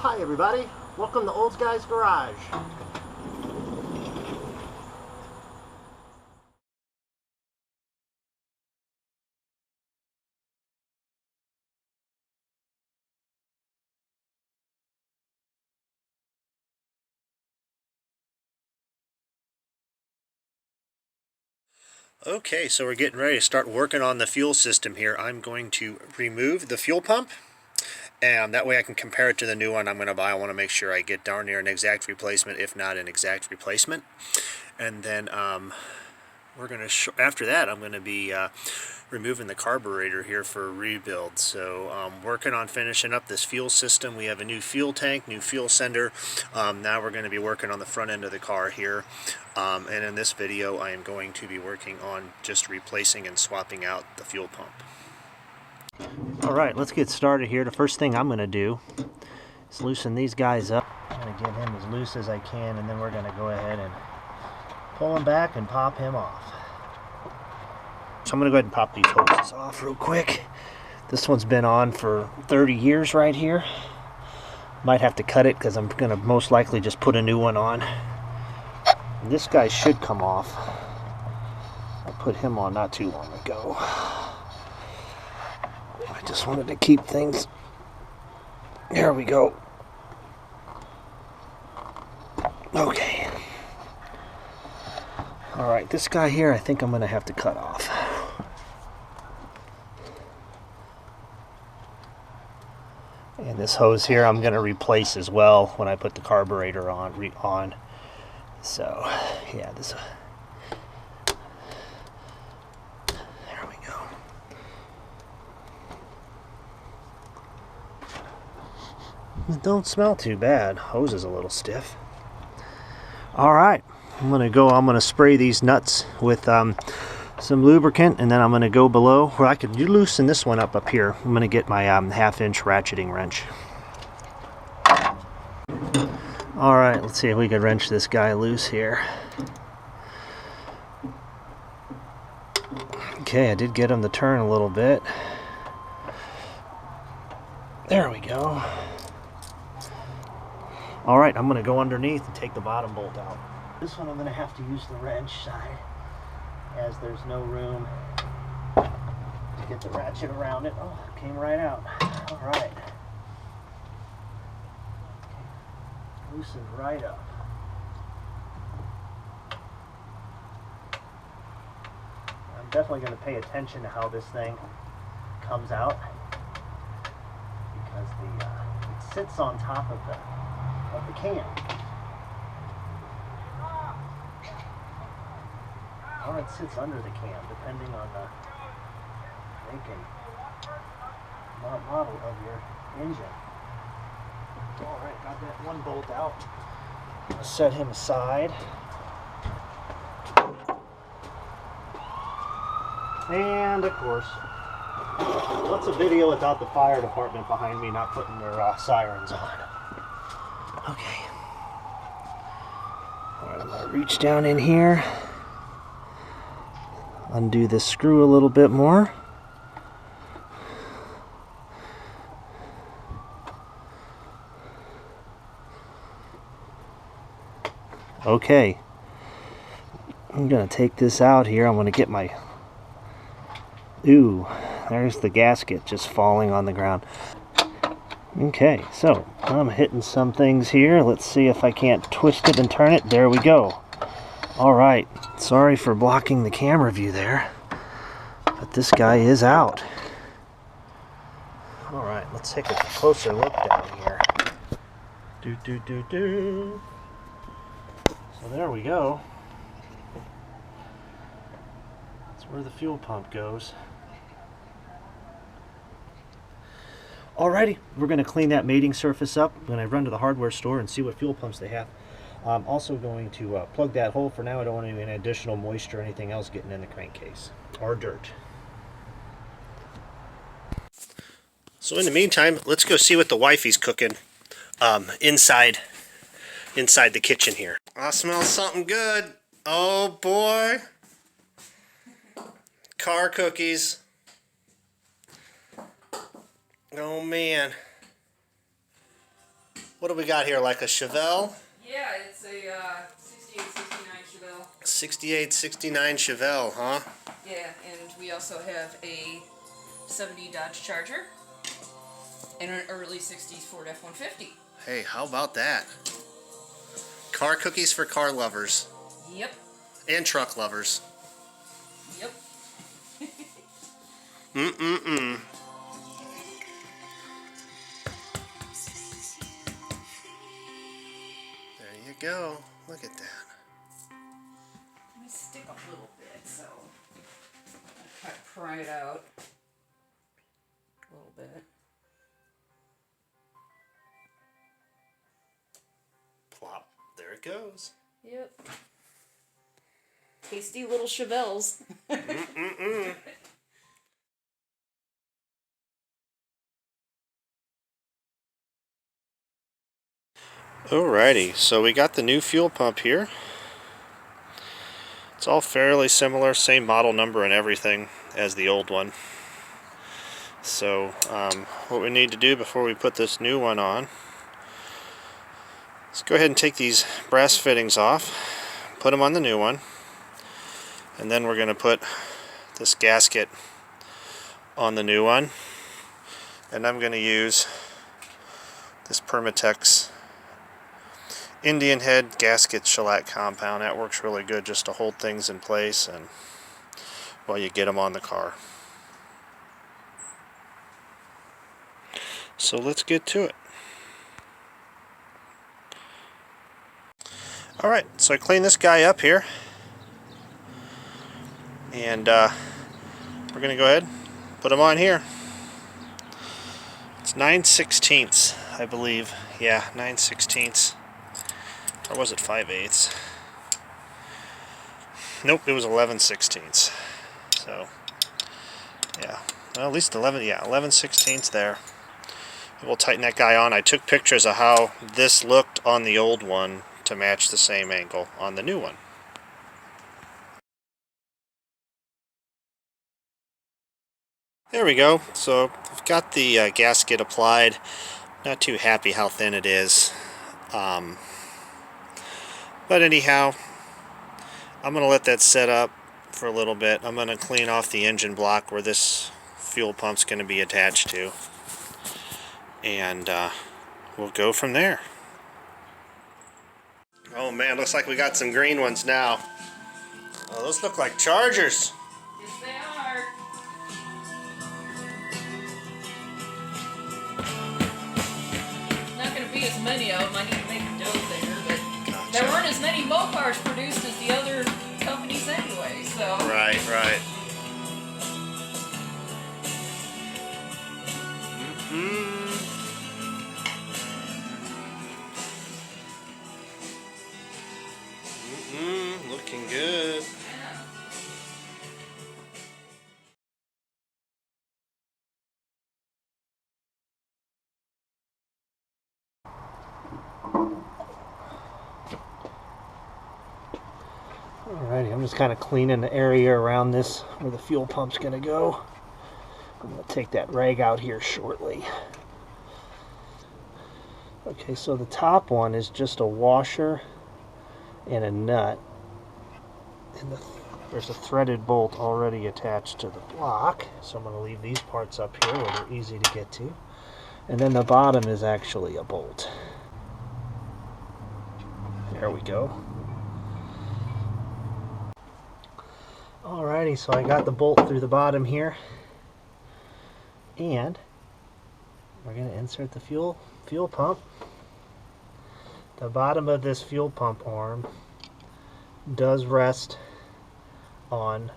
Hi everybody, welcome to Old Guy's Garage. Okay, so we're getting ready to start working on the fuel system here. I'm going to remove the fuel pump, and that way I can compare it to the new one I'm going to buy. I want to make sure I get darn near an exact replacement, if not an exact replacement. And then we're going to, after that, I'm going to be removing the carburetor here for a rebuild. So working on finishing up this fuel system. We have a new fuel tank, new fuel sender. Now we're going to be working on the front end of the car here. And in this video I am going to be working on just replacing and swapping out the fuel pump. Alright, let's get started here. The first thing I'm going to do is loosen these guys up. I'm going to get him as loose as I can, and then we're going to go ahead and pull him back and pop him off. So I'm going to go ahead and pop these hoses off real quick. This one's been on for 30 years right here. Might have to cut it because I'm going to most likely just put a new one on. And this guy should come off. I put him on not too long ago. I just wanted to keep things. There we go. Okay. Alright, this guy here I think I'm going to have to cut off. And this hose here I'm going to replace as well when I put the carburetor on. So, yeah, this. There we go. It don't smell too bad. Hose is a little stiff. All right, I'm gonna spray these nuts with some lubricant, and then I'm gonna go below where I could loosen this one up here. I'm gonna get my 1/2-inch ratcheting wrench. Alright, let's see if we can wrench this guy loose here. Okay, I did get him to turn a little bit. There we go. Alright, I'm going to go underneath and take the bottom bolt out. This one I'm going to have to use the wrench side, as there's no room to get the ratchet around it. Oh, it came right out. Alright. Loosened right up. I'm definitely going to pay attention to how this thing comes out, because it sits on top of the can. Or it sits under the can, depending on the make and model of your engine. Alright, got that one bolt out. I'll set him aside. And of course, what's a video without the fire department behind me not putting their sirens on? Okay. Alright, I'm going to reach down in here, undo this screw a little bit more. Okay, I'm going to take this out here. I'm going to get my... Ooh, there's the gasket just falling on the ground. Okay, so I'm hitting some things here. Let's see if I can't twist it and turn it. There we go. Alright, sorry for blocking the camera view there, but this guy is out. Alright, let's take a closer look down here. So there we go. That's where the fuel pump goes. Alrighty, we're going to clean that mating surface up when I run to the hardware store and see what fuel pumps they have. I'm also going to plug that hole for now. I don't want any additional moisture or anything else getting in the crankcase or dirt. So in the meantime, let's go see what the wifey's cooking inside the kitchen here. I smell something good. Oh boy. Car cookies. Oh man. What do we got here? Like a Chevelle? Yeah, it's a 6869 Chevelle. 6869 Chevelle, huh? Yeah, and we also have a 70 Dodge Charger and an early 60s Ford F-150. Hey, how about that? Car cookies for car lovers. Yep. And truck lovers. Yep. Mm-mm-mm. There you go. Look at that. Let me stick a little bit, so I'll try to pry it out a little bit. Plop. There it goes. Yep. Tasty little Chevelles. Mm-mm-mm. Alrighty, so we got the new fuel pump here. It's all fairly similar, same model number and everything as the old one. So what we need to do before we put this new one on, let's go ahead and take these brass fittings off, put them on the new one, and then we're going to put this gasket on the new one. And I'm going to use this Permatex Indian head gasket shellac compound. That works really good just to hold things in place and while you get them on the car. So let's get to it. Alright, so I cleaned this guy up here, and we're going to go ahead and put him on here. It's 9/16, I believe. Yeah, 9/16. Or was it 5/8? Nope, it was 11/16. So, yeah. Well, at least 11/16 there. We'll tighten that guy on. I took pictures of how this looked on the old one to match the same angle on the new one. There we go. So I've got the gasket applied. Not too happy how thin it is. But anyhow, I'm going to let that set up for a little bit. I'm going to clean off the engine block where this fuel pump's going to be attached to. And we'll go from there. Oh man, looks like we got some green ones now. Oh, those look like Chargers. Yes, they are. Not going to be as many of them. I need to make a dough bigger, but gotcha. There weren't as many Mopars produced as the other companies anyway, so. Right, right. Looking good. Alrighty, I'm just kind of cleaning the area around this where the fuel pump's going to go. I'm going to take that rag out here shortly. Okay, so the top one is just a washer and a nut. And there's a threaded bolt already attached to the block. So I'm going to leave these parts up here where they're easy to get to. And then the bottom is actually a bolt. There we go. Alrighty, so I got the bolt through the bottom here, and we're going to insert the fuel pump. The bottom of this fuel pump arm does rest on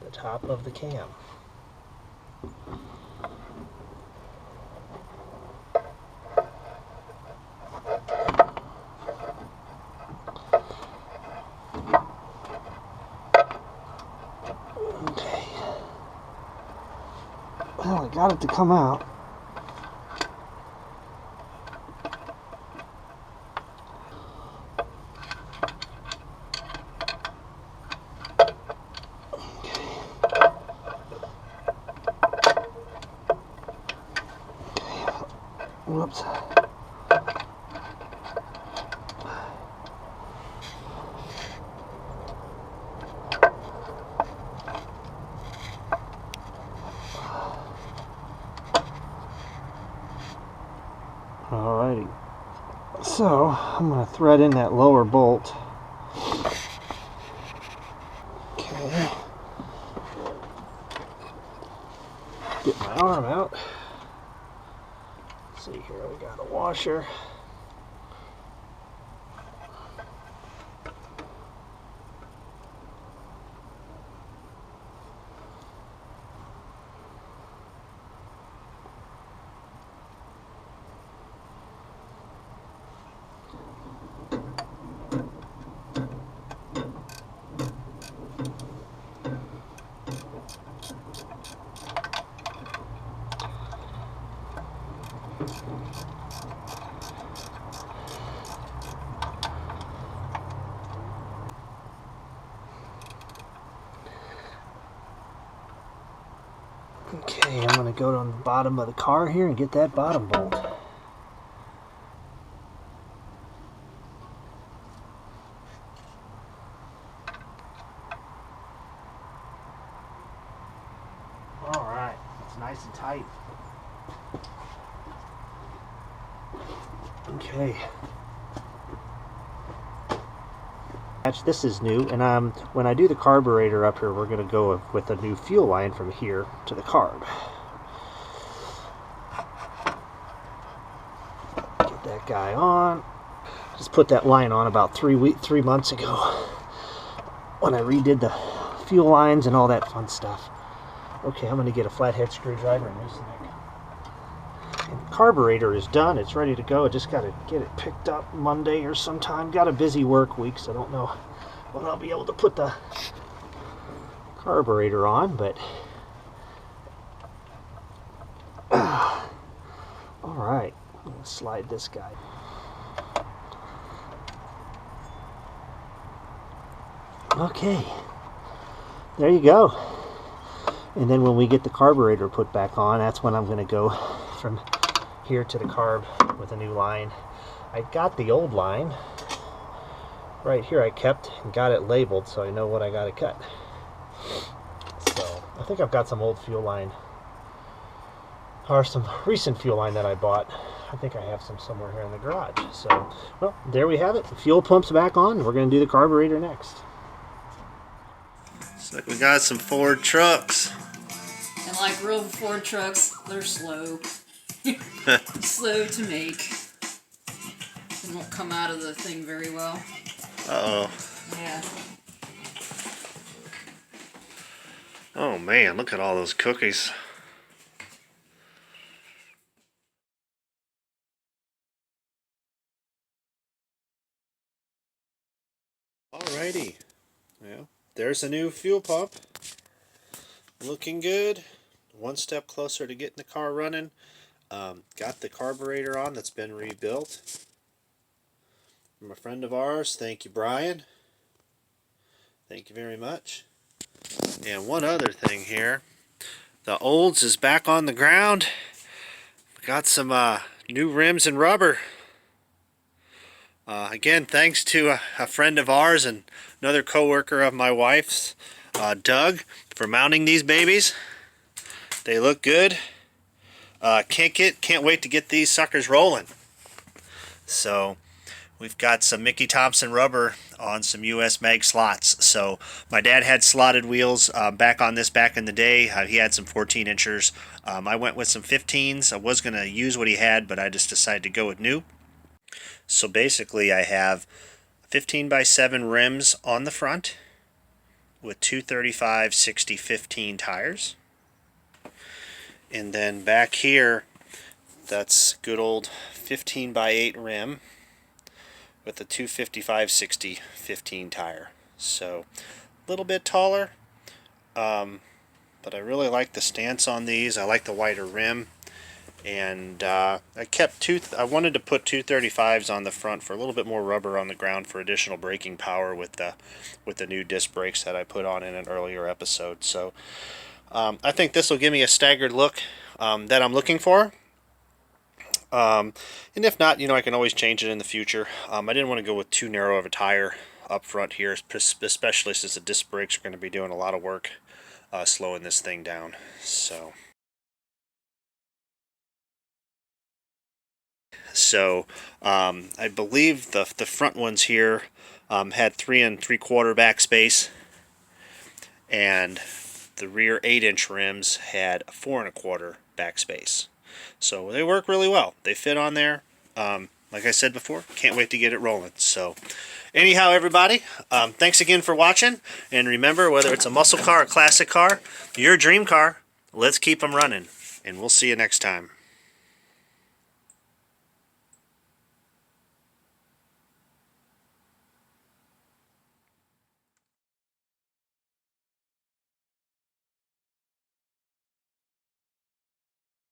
the top of the cam. Well, I got it to come out. Whoops. Alrighty, so I'm going to thread in that lower bolt. Okay. Get my arm out. Let's see here, we got a washer. Okay, I'm going to go on the bottom of the car here and get that bottom bolt. Alright, it's nice and tight. Okay. This is new, and when I do the carburetor up here, we're going to go with a new fuel line from here to the carb. Get that guy on. Just put that line on about 3 months ago when I redid the fuel lines and all that fun stuff. Okay, I'm going to get a flathead screwdriver and loosen it. And the carburetor is done. It's ready to go. I just got to get it picked up Monday or sometime. Got a busy work week, so I don't know when I'll be able to put the carburetor on, but all right, I'm going to slide this guy. Okay, there you go. And then when we get the carburetor put back on, that's when I'm going to go from here to the carb with a new line. I got the old line right here. I kept and got it labeled so I know what I got to cut. So I think I've got some old fuel line, or some recent fuel line that I bought. I think I have some somewhere here in the garage. So, well, there we have it. The fuel pump's back on. We're going to do the carburetor next. So we got some Ford trucks. And like real Ford trucks, they're slow. Slow to make. They won't come out of the thing very well. Uh-oh. Yeah. Oh man, look at all those cookies. Alrighty. Well, there's a new fuel pump. Looking good. One step closer to getting the car running. Got the carburetor on that's been rebuilt from a friend of ours. Thank you, Brian. Thank you very much. And one other thing here. The Olds is back on the ground. Got some new rims and rubber. Again, thanks to a friend of ours and another co-worker of my wife's, Doug, for mounting these babies. They look good. Can't wait to get these suckers rolling. So we've got some Mickey Thompson rubber on some US mag slots. So my dad had slotted wheels back on this back in the day. He had some 14 inchers. I went with some 15s. I was going to use what he had, but I just decided to go with new. So basically I have 15x7 rims on the front with two 35/60/15 tires. And then back here, that's good old 15x8 rim with a 255/60/15 tire. So a little bit taller, but I really like the stance on these. I like the wider rim. And I wanted to put 235s on the front for a little bit more rubber on the ground for additional braking power with the new disc brakes that I put on in an earlier episode. So I think this will give me a staggered look that I'm looking for. And if not, I can always change it in the future. I didn't want to go with too narrow of a tire up front here, especially since the disc brakes are going to be doing a lot of work slowing this thing down. So So I believe the front ones here had 3 3/4 backspace, and the rear 8-inch rims had 4 1/4 backspace. So they work really well. They fit on there. Like I said before, can't wait to get it rolling. So anyhow, everybody, thanks again for watching. And remember, whether it's a muscle car or classic car, your dream car, let's keep them running. And we'll see you next time.